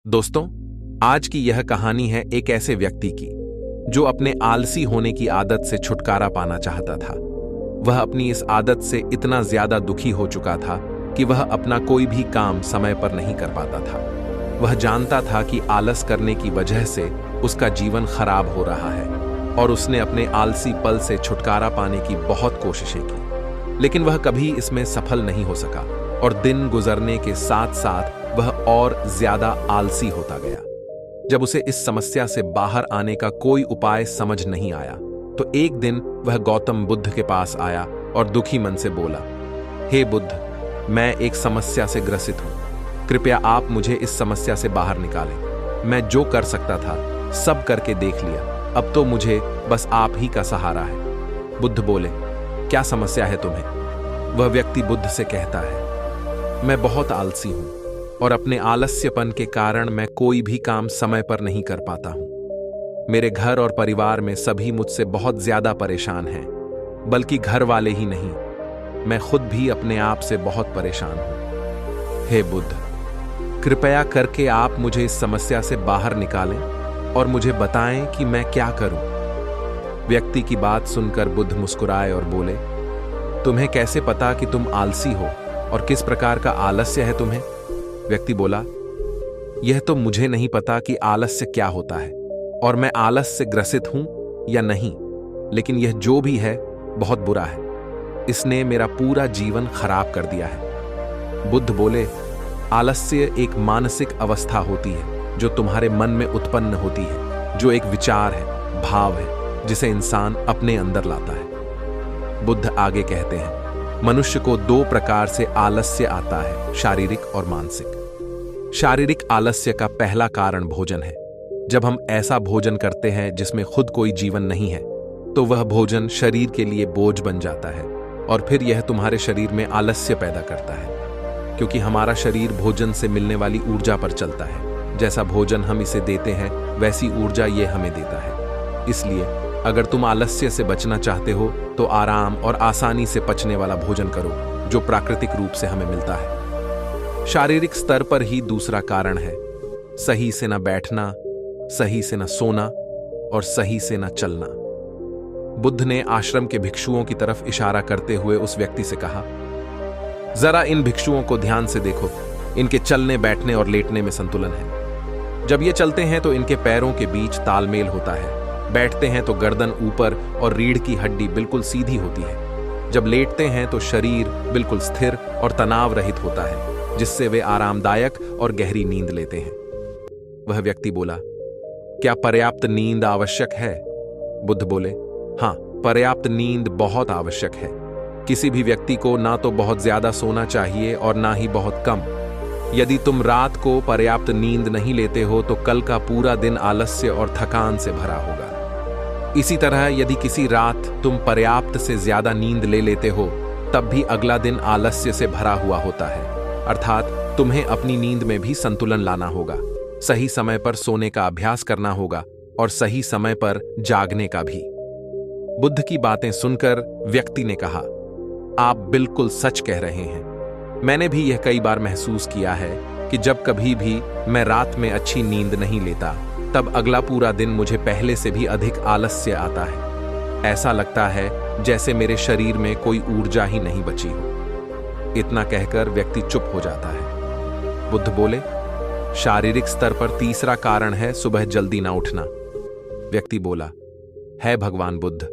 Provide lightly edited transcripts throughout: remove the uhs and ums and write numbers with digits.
दोस्तों, आज की यह कहानी है एक ऐसे व्यक्ति की जो अपने आलसी होने की आदत से छुटकारा पाना चाहता था। वह अपनी इस आदत से इतना ज्यादा दुखी हो चुका था कि वह अपना कोई भी काम समय पर नहीं कर पाता था। वह जानता था कि आलस करने की वजह से उसका जीवन खराब हो रहा है और उसने अपने आलसी पल से छुटकारा पाने की बहुत कोशिशें की, लेकिन वह कभी इसमें सफल नहीं हो सका और दिन गुजरने के साथ साथ वह और ज्यादा आलसी होता गया। जब उसे इस समस्या से बाहर आने का कोई उपाय समझ नहीं आया तो एक दिन वह गौतम बुद्ध के पास आया और दुखी मन से बोला, हे बुद्ध, मैं एक समस्या से ग्रसित हूं। कृपया आप मुझे इस समस्या से बाहर निकालें। मैं जो कर सकता था सब करके देख लिया, अब तो मुझे बस आप ही का सहारा है। बुद्ध बोले, क्या समस्या है तुम्हें? वह व्यक्ति बुद्ध से कहता है, मैं बहुत आलसी हूं और अपने आलस्यपन के कारण मैं कोई भी काम समय पर नहीं कर पाता हूं। मेरे घर और परिवार में सभी मुझसे बहुत ज्यादा परेशान हैं, बल्कि घर वाले ही नहीं, मैं खुद भी अपने आप से बहुत परेशान हूं। हे बुद्ध, कृपया करके आप मुझे इस समस्या से बाहर निकालें और मुझे बताएं कि मैं क्या करूं। व्यक्ति की बात सुनकर बुद्ध मुस्कुराए और बोले, तुम्हें कैसे पता कि तुम आलसी हो और किस प्रकार का आलस्य है तुम्हें? व्यक्ति बोला, यह तो मुझे नहीं पता कि आलस्य क्या होता है और मैं आलस से ग्रसित हूं या नहीं, लेकिन यह जो भी है बहुत बुरा है। इसने मेरा पूरा जीवन खराब कर दिया है। बुद्ध बोले, आलस्य एक मानसिक अवस्था होती है जो तुम्हारे मन में उत्पन्न होती है, जो एक विचार है, भाव है, जिसे इंसान अपने अंदर लाता है। बुद्ध आगे कहते हैं, मनुष्य को दो प्रकार से आलस्य आता है, शारीरिक और मानसिक। शारीरिक आलस्य का पहला कारण भोजन है। जब हम ऐसा भोजन करते हैं जिसमें खुद कोई जीवन नहीं है तो वह भोजन शरीर के लिए बोझ बन जाता है और फिर यह तुम्हारे शरीर में आलस्य पैदा करता है, क्योंकि हमारा शरीर भोजन से मिलने वाली ऊर्जा पर चलता है। जैसा भोजन हम इसे देते हैं वैसी ऊर्जा ये हमें देता है। इसलिए अगर तुम आलस्य से बचना चाहते हो तो आराम और आसानी से पचने वाला भोजन करो जो प्राकृतिक रूप से हमें मिलता है। शारीरिक स्तर पर ही दूसरा कारण है, सही से न बैठना, सही से न सोना और सही से न चलना। बुद्ध ने आश्रम के भिक्षुओं की तरफ इशारा करते हुए उस व्यक्ति से कहा, जरा इन भिक्षुओं को ध्यान से देखो, इनके चलने बैठने और लेटने में संतुलन है। जब ये चलते हैं तो इनके पैरों के बीच तालमेल होता है, बैठते हैं तो गर्दन ऊपर और रीढ़ की हड्डी बिल्कुल सीधी होती है। जब लेटते हैं तो शरीर बिल्कुल स्थिर और तनाव रहित होता है, जिससे वे आरामदायक और गहरी नींद लेते हैं। वह व्यक्ति बोला, क्या पर्याप्त नींद आवश्यक है? बुद्ध बोले, हाँ, पर्याप्त नींद बहुत आवश्यक है। किसी भी व्यक्ति को ना तो बहुत ज्यादा सोना चाहिए और ना ही बहुत कम। यदि तुम रात को पर्याप्त नींद नहीं लेते हो तो कल का पूरा दिन आलस्य और थकान से भरा होगा। इसी तरह यदि किसी रात तुम पर्याप्त से ज्यादा नींद ले लेते हो तब भी अगला दिन आलस्य से भरा हुआ होता है। अर्थात तुम्हें अपनी नींद में भी संतुलन लाना होगा, सही समय पर सोने का अभ्यास करना होगा और सही समय पर जागने का भी। बुद्ध की बातें सुनकर व्यक्ति ने कहा, आप बिल्कुल सच कह रहे हैं। मैंने भी यह कई बार महसूस किया है कि जब कभी भी मैं रात में अच्छी नींद नहीं लेता तब अगला पूरा दिन मुझे पहले से भी अधिक आलस्य आता है। ऐसा लगता है जैसे मेरे शरीर में कोई ऊर्जा ही नहीं बची हो। इतना कहकर व्यक्ति चुप हो जाता है। बुद्ध बोले, शारीरिक स्तर पर तीसरा कारण है सुबह जल्दी ना उठना। व्यक्ति बोला, है भगवान बुद्ध,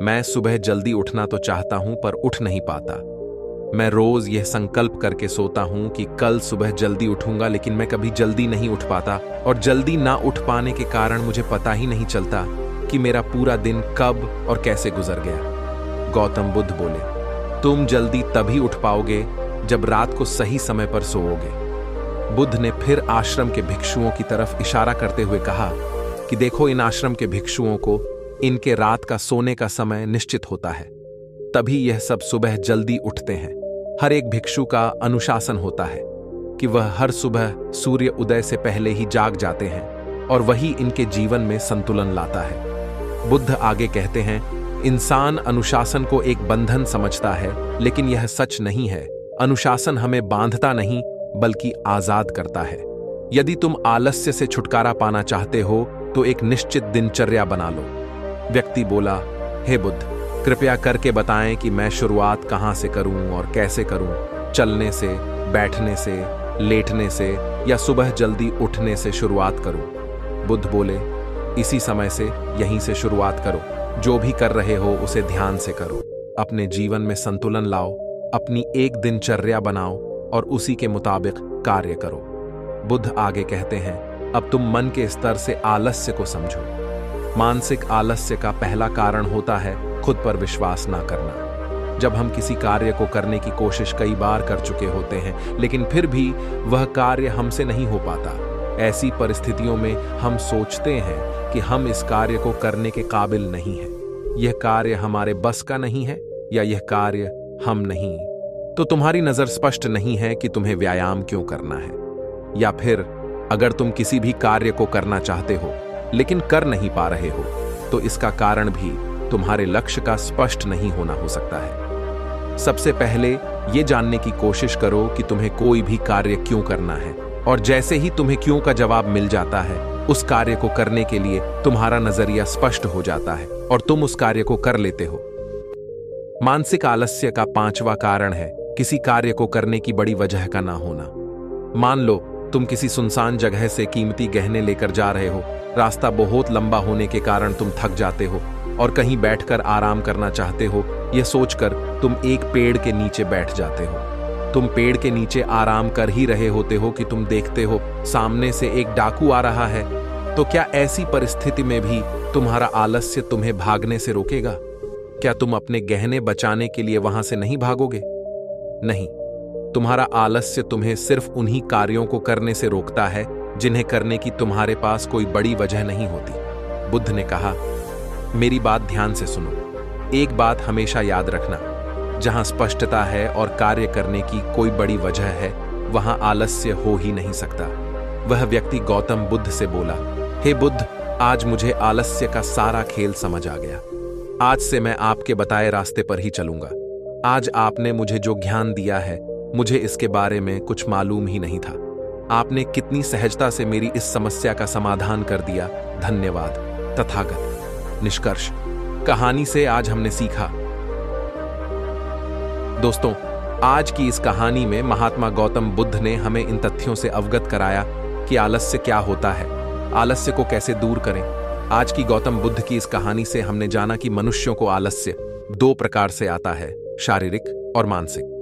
मैं सुबह जल्दी उठना तो चाहता हूं पर उठ नहीं पाता। मैं रोज यह संकल्प करके सोता हूं कि कल सुबह जल्दी उठूंगा, लेकिन मैं कभी जल्दी नहीं उठ पाता और जल्दी ना उठ पाने के कारण मुझे पता ही नहीं चलता कि मेरा पूरा दिन कब और कैसे गुजर गया। गौतम बुद्ध बोले, तुम जल्दी तभी उठ पाओगे जब रात को सही समय पर सोओगे। बुद्ध ने फिर आश्रम के भिक्षुओं की तरफ इशारा करते हुए कहा कि देखो, इन आश्रम के भिक्षुओं को इनके रात का सोने का समय निश्चित होता है, तभी यह सब सुबह जल्दी उठते हैं। हर एक भिक्षु का अनुशासन होता है कि वह हर सुबह सूर्य उदय से पहले ही जाग जाते हैं और वही इनके जीवन में संतुलन लाता है। बुद्ध आगे कहते हैं, इंसान अनुशासन को एक बंधन समझता है, लेकिन यह सच नहीं है। अनुशासन हमें बांधता नहीं बल्कि आजाद करता है। यदि तुम आलस्य से छुटकारा पाना चाहते हो तो एक निश्चित दिनचर्या बना लो। व्यक्ति बोला, हे बुद्ध, कृपया करके बताएं कि मैं शुरुआत कहां से करूं और कैसे करूं। चलने से, बैठने से, लेटने से या सुबह जल्दी उठने से शुरुआत करूं। बुद्ध बोले, इसी समय से, यहीं से शुरुआत करो। जो भी कर रहे हो उसे ध्यान से करो। अपने जीवन में संतुलन लाओ, अपनी एक दिनचर्या बनाओ और उसी के मुताबिक कार्य करो। बुद्ध आगे कहते हैं, अब तुम मन के स्तर से आलस्य को समझो। मानसिक आलस्य का पहला कारण होता है खुद पर विश्वास ना करना। जब हम किसी कार्य को करने की कोशिश कई बार कर चुके होते हैं लेकिन फिर भी वह कार्य हमसे नहीं हो पाता, ऐसी परिस्थितियों में हम सोचते हैं कि हम इस कार्य को करने के काबिल नहीं हैं, यह कार्य हमारे बस का नहीं है या यह कार्य हम नहीं। तो तुम्हारी नजर स्पष्ट नहीं है कि तुम्हें व्यायाम क्यों करना है, या फिर अगर तुम किसी भी कार्य को करना चाहते हो लेकिन कर नहीं पा रहे हो तो इसका कारण भी तुम्हारे लक्ष्य का स्पष्ट नहीं होना हो सकता है। सबसे पहले यह जानने की कोशिश करो कि तुम्हें कोई भी कार्य क्यों करना है, और जैसे ही तुम्हें क्यों का जवाब मिल जाता है उस कार्य को करने के लिए तुम्हारा नजरिया स्पष्ट हो जाता है और तुम उस कार्य को कर लेते हो। मानसिक आलस्य का पांचवा कारण है किसी कार्य को करने की बड़ी वजह का ना होना। मान लो तुम किसी सुनसान जगह से कीमती गहने लेकर जा रहे हो। रास्ता बहुत लंबा होने के कारण तुम थक जाते हो और कहीं बैठकर आराम करना चाहते हो। यह सोचकर तुम एक पेड़ के नीचे बैठ जाते हो। तुम पेड़ के नीचे आराम कर ही रहे होते हो कि तुम देखते हो सामने से एक डाकू आ रहा है। तो क्या ऐसी परिस्थिति में भी तुम्हारा आलस्य तुम्हें भागने से रोकेगा? क्या तुम अपने गहने बचाने के लिए वहां से नहीं भागोगे? नहीं, तुम्हारा आलस्य तुम्हें सिर्फ उन्हीं कार्यों को करने से रोकता है जिन्हें करने की तुम्हारे पास कोई बड़ी वजह नहीं होती। बुद्ध ने कहा, मेरी बात ध्यान से सुनो। एक बात हमेशा याद रखना, जहां स्पष्टता है और कार्य करने की कोई बड़ी वजह है वहां आलस्य हो ही नहीं सकता। वह व्यक्ति गौतम बुद्ध से बोला, हे बुद्ध, आज मुझे आलस्य का सारा खेल समझ आ गया। आज से मैं आपके बताए रास्ते पर ही चलूंगा। आज आपने मुझे जो ज्ञान दिया है मुझे इसके बारे में कुछ मालूम ही नहीं था। आपने कितनी सहजता से मेरी इस समस्या का समाधान कर दिया। धन्यवाद तथागत। निष्कर्ष, कहानी से आज हमने सीखा। दोस्तों, आज की इस कहानी में महात्मा गौतम बुद्ध ने हमें इन तथ्यों से अवगत कराया कि आलस्य क्या होता है, आलस्य को कैसे दूर करें। आज की गौतम बुद्ध की इस कहानी से हमने जाना कि मनुष्यों को आलस्य दो प्रकार से आता है, शारीरिक और मानसिक।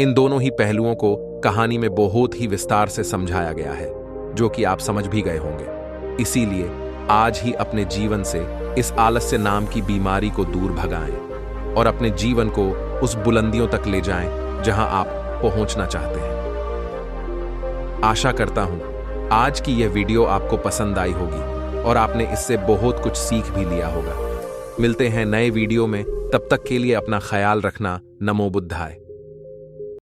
इन दोनों ही पहलुओं को कहानी में बहुत ही विस्तार से समझाया गया है, जो कि आप समझ भी गए होंगे। इसीलिए आज ही अपने जीवन से इस आलस्य नाम की बीमारी को दूर भगाएं और अपने जीवन को उस बुलंदियों तक ले जाएं जहां आप पहुंचना चाहते हैं। आशा करता हूं आज की यह वीडियो आपको पसंद आई होगी और आपने इससे बहुत कुछ सीख भी लिया होगा। मिलते हैं नए वीडियो में, तब तक के लिए अपना ख्याल रखना। नमो बुद्धाय।